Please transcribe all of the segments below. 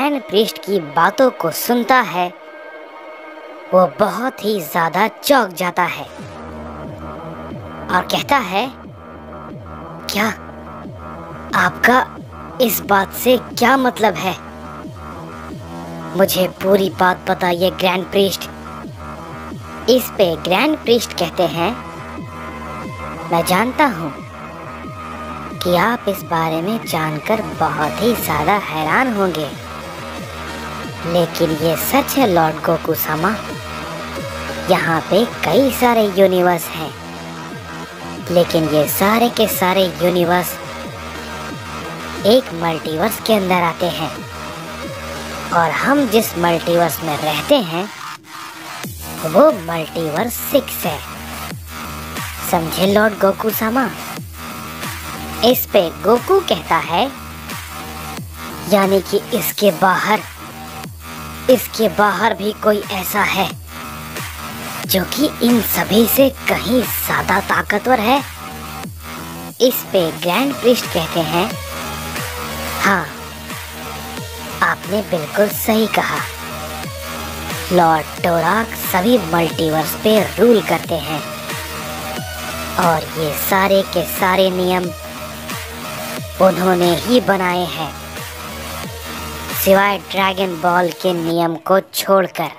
Grand priest की बातों को सुनता है वो बहुत ही ज्यादा चौंक जाता है और कहता है, क्या आपका इस बात से क्या मतलब है? मुझे पूरी बात बताइए ग्रैंड प्रीस्ट। इस पे ग्रैंड प्रीस्ट कहते हैं, मैं जानता हूँ कि आप इस बारे में जानकर बहुत ही ज्यादा हैरान होंगे, लेकिन ये सच है लॉर्ड गोकू सामा, यहाँ पे कई सारे यूनिवर्स हैं, लेकिन ये सारे के सारे यूनिवर्स एक मल्टीवर्स के अंदर आते हैं और हम जिस मल्टीवर्स में रहते हैं वो मल्टीवर्स 6 है। समझे लॉर्ड गोकू सामा? इस पे गोकू कहता है, यानी कि इसके बाहर भी कोई ऐसा है जो कि इन सभी से कहीं ज्यादा ताकतवर है। इस पे ग्रैंड प्रीस्ट कहते हैं, हाँ आपने बिल्कुल सही कहा, लॉर्ड टोराक सभी मल्टीवर्स पे रूल करते हैं और ये सारे के सारे नियम उन्होंने ही बनाए हैं, सिवाय ड्रैगन बॉल के नियम को छोड़कर।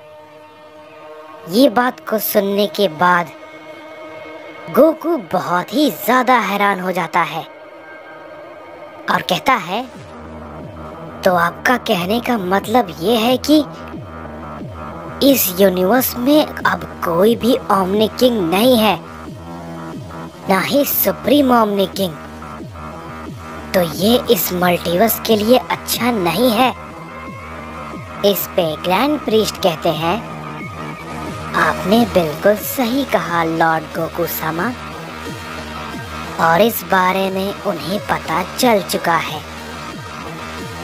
ये बात को सुनने के बाद गोकू बहुत ही ज्यादा हैरान हो जाता है और कहता है, तो आपका कहने का मतलब ये है कि इस यूनिवर्स में अब कोई भी ओमनी किंग नहीं है, ना ही सुप्रीम ओमनी किंग। तो ये इस मल्टीवर्स के लिए अच्छा नहीं है। इस पे ग्रैंड प्रीस्ट कहते हैं, आपने बिल्कुल सही कहा लॉर्ड गोकू सामा, और इस बारे में उन्हें पता चल चुका है।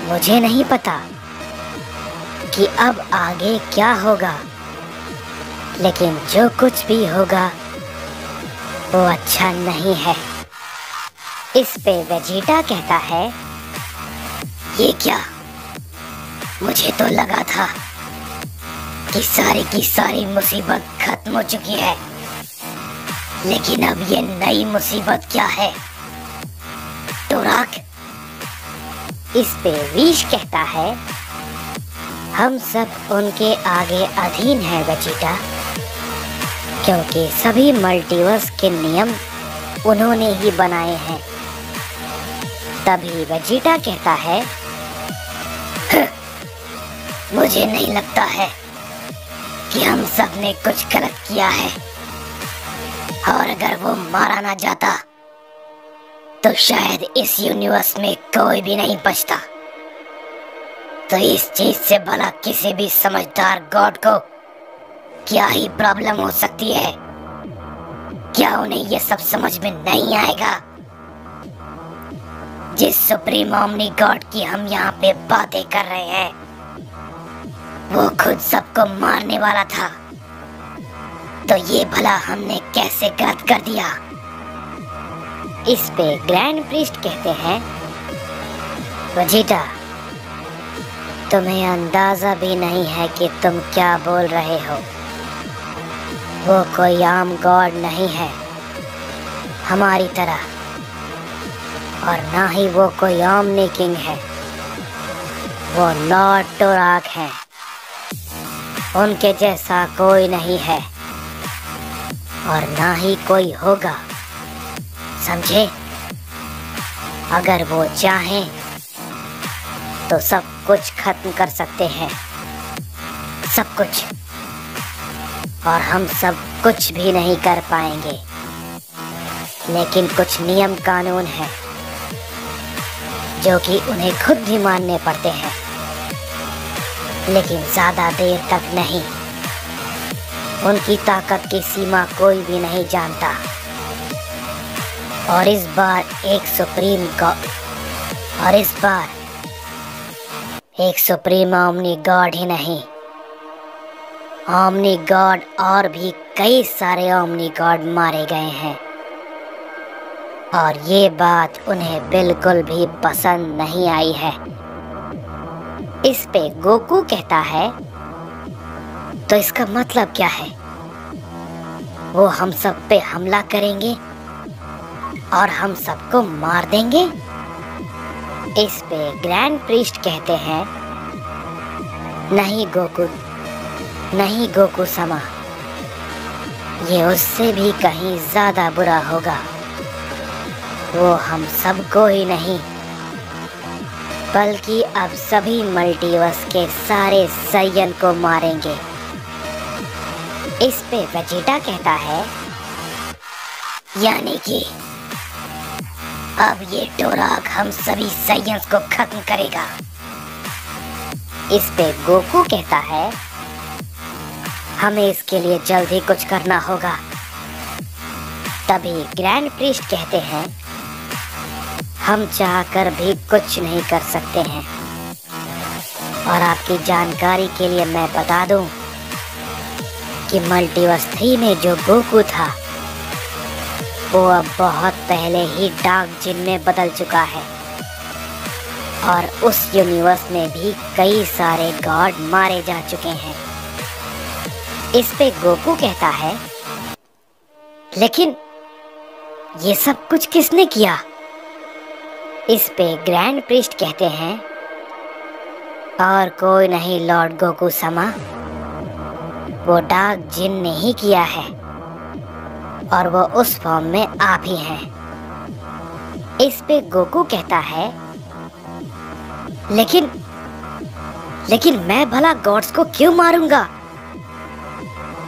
मुझे नहीं पता कि अब आगे क्या होगा, लेकिन जो कुछ भी होगा वो अच्छा नहीं है। इस पे वेजिटा कहता है, ये क्या, मुझे तो लगा था कि सारी की सारी मुसीबत खत्म हो चुकी है, लेकिन अब ये नई मुसीबत क्या है टोराक? इस पे विश कहता है, हम सब उनके आगे अधीन हैं वेजिटा, क्योंकि सभी मल्टीवर्स के नियम उन्होंने ही बनाए हैं। तभी वेजिटा कहता है, मुझे नहीं लगता है कि हम सब ने कुछ गलत किया है, और अगर वो मारा ना जाता तो शायद इस यूनिवर्स में कोई भी नहीं बचता। तो इस चीज से भला किसी भी समझदार गॉड को क्या ही प्रॉब्लम हो सकती है? क्या उन्हें ये सब समझ में नहीं आएगा? जिस सुप्रीम ओमनी गॉड की हम यहाँ पे बातें कर रहे हैं वो खुद सबको मारने वाला था, तो ये भला हमने कैसे गलत कर दिया? इस पे ग्रैंड प्रीस्ट कहते हैं, वेजिटा तुम्हें अंदाजा भी नहीं है कि तुम क्या बोल रहे हो। वो कोई आम गॉड नहीं है हमारी तरह, और ना ही वो कोई ओमनी किंग है। वो लॉर्ड टोराक हैं, उनके जैसा कोई नहीं है और ना ही कोई होगा, समझे? अगर वो चाहें तो सब कुछ खत्म कर सकते हैं, सब कुछ, और हम सब कुछ भी नहीं कर पाएंगे। लेकिन कुछ नियम कानून हैं जो कि उन्हें खुद भी मानने पड़ते हैं, लेकिन ज्यादा देर तक नहीं। उनकी ताकत की सीमा कोई भी नहीं जानता, और इस बार एक सुप्रीम ओमनी गॉड ही नहीं, ओमनी गॉड और भी कई सारे ओमनी गॉड मारे गए हैं, और ये बात उन्हें बिल्कुल भी पसंद नहीं आई है। इस पे गोकू कहता है, तो इसका मतलब क्या है? वो हम सब पे हमला करेंगे और हम सबको मार देंगे? इस पे ग्रैंड प्रीस्ट कहते हैं, नहीं गोकू, नहीं गोकू समा, ये उससे भी कहीं ज्यादा बुरा होगा। वो हम सबको ही नहीं बल्कि अब सभी मल्टीवर्स के सारे साइयन को मारेंगे। इस पे वेजिटा कहता है, यानी कि अब ये डोराक हम सभी साइयंस को खत्म करेगा। इस पे गोकू कहता है, हमें इसके लिए जल्द ही कुछ करना होगा। तभी ग्रैंड प्रीस्ट कहते हैं, हम चाहकर भी कुछ नहीं कर सकते हैं। और आपकी जानकारी के लिए मैं बता दूं कि मल्टीवर्स 3 में जो गोकू था वो अब बहुत पहले ही डार्क जिन में बदल चुका है। और उस यूनिवर्स में भी कई सारे गॉड मारे जा चुके हैं। इस पे गोकू कहता है, लेकिन ये सब कुछ किसने किया? इस पे ग्रैंड प्रीस्ट कहते हैं, और कोई नहीं लॉर्ड गोकू समा, वो डार्क जिन ने ही किया है और वो उस फॉर्म में आप ही हैं। इस पे गोकू कहता है, लेकिन मैं भला गॉड्स को क्यों मारूंगा?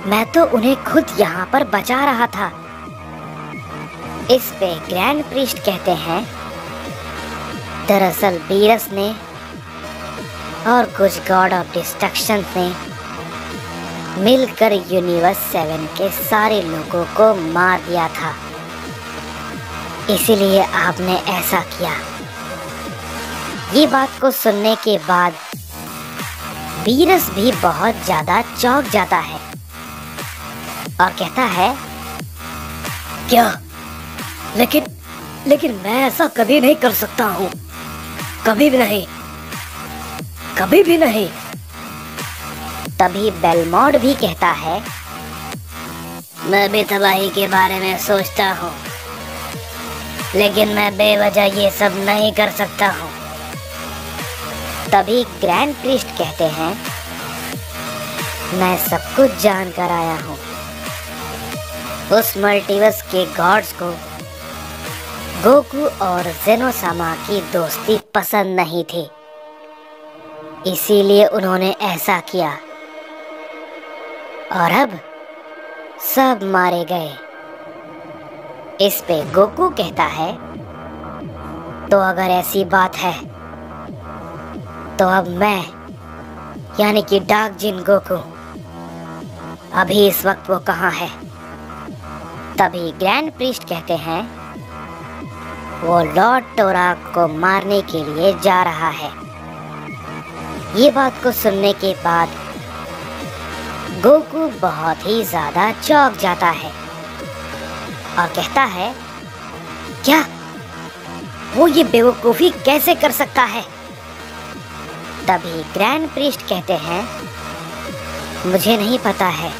मैं तो उन्हें खुद यहाँ पर बचा रहा था। इस पे ग्रैंड प्रीस्ट कहते हैं, दरअसल बीरस ने और कुछ गॉड ऑफ डिस्ट्रक्शन ने मिलकर यूनिवर्स 7 के सारे लोगों को मार दिया था, इसीलिए आपने ऐसा किया। ये बात को सुनने के बाद बीरस भी बहुत ज्यादा चौंक जाता है और कहता है, क्या? लेकिन मैं ऐसा कभी नहीं कर सकता हूँ, कभी भी नहीं, कभी भी नहीं। तभी बेलमोड भी कहता है, मैं भी तबाही के बारे में सोचता हूँ, लेकिन मैं बेवजह ये सब नहीं कर सकता हूँ। तभी ग्रैंड प्रीस्ट कहते हैं, मैं सब कुछ जान कर आया हूँ। उस मल्टीवर्स के गॉड्स को गोकू और जेनोसामा की दोस्ती पसंद नहीं थी, इसीलिए उन्होंने ऐसा किया और अब सब मारे गए। इस पे गोकू कहता है, तो अगर ऐसी बात है तो अब मैं यानी कि डार्क जिन गोकू अभी इस वक्त वो कहाँ है? तभी ग्रैंड प्रीस्ट कहते हैं, वो लॉर्ड टोराक को मारने के लिए जा रहा है। ये बात को सुनने के बाद गोकू बहुत ही ज्यादा चौंक जाता है और कहता है, क्या वो ये बेवकूफी कैसे कर सकता है? तभी ग्रैंड प्रीस्ट कहते हैं, मुझे नहीं पता है,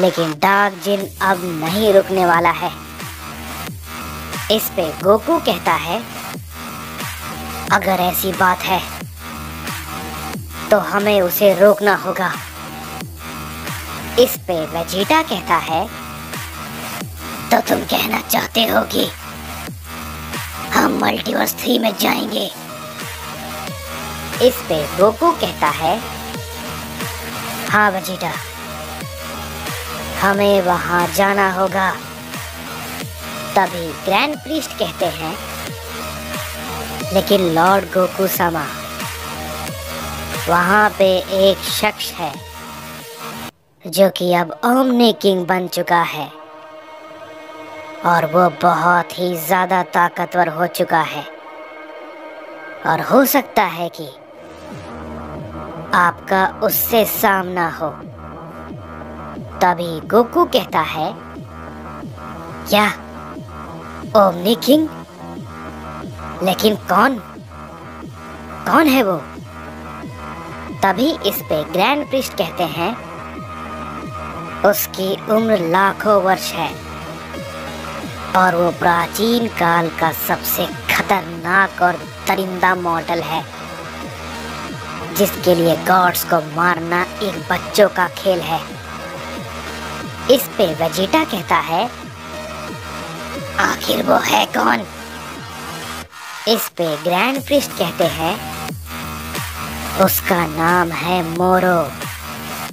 लेकिन डार्क जिन अब नहीं रुकने वाला है। इस पे गोकू कहता है, अगर ऐसी बात है तो हमें उसे रोकना होगा। इस पे वेजिटा कहता है, तो तुम कहना चाहते हो कि हम मल्टीवर्स 3 में जाएंगे? इस पे गोकू कहता है, हाँ वेजिटा, हमें वहां जाना होगा। तभी ग्रैंड प्रीस्ट कहते हैं, लेकिन लॉर्ड गोकू समा, वहां पे एक शख्स है जो कि अब ओमनी किंग बन चुका है और वो बहुत ही ज्यादा ताकतवर हो चुका है और हो सकता है कि आपका उससे सामना हो। तभी गोकू कहता है, क्या ओमनी किंग? लेकिन कौन है वो? तभी इस पे ग्रैंड प्रिस्ट कहते हैं उसकी उम्र लाखों वर्ष है और वो प्राचीन काल का सबसे खतरनाक और दरिंदा मॉडल है जिसके लिए गॉड्स को मारना एक बच्चों का खेल है। इस पे वेजिटा कहता है आखिर वो है कौन? इस पे ग्रैंड प्रिस्ट कहते हैं उसका नाम है मोरो।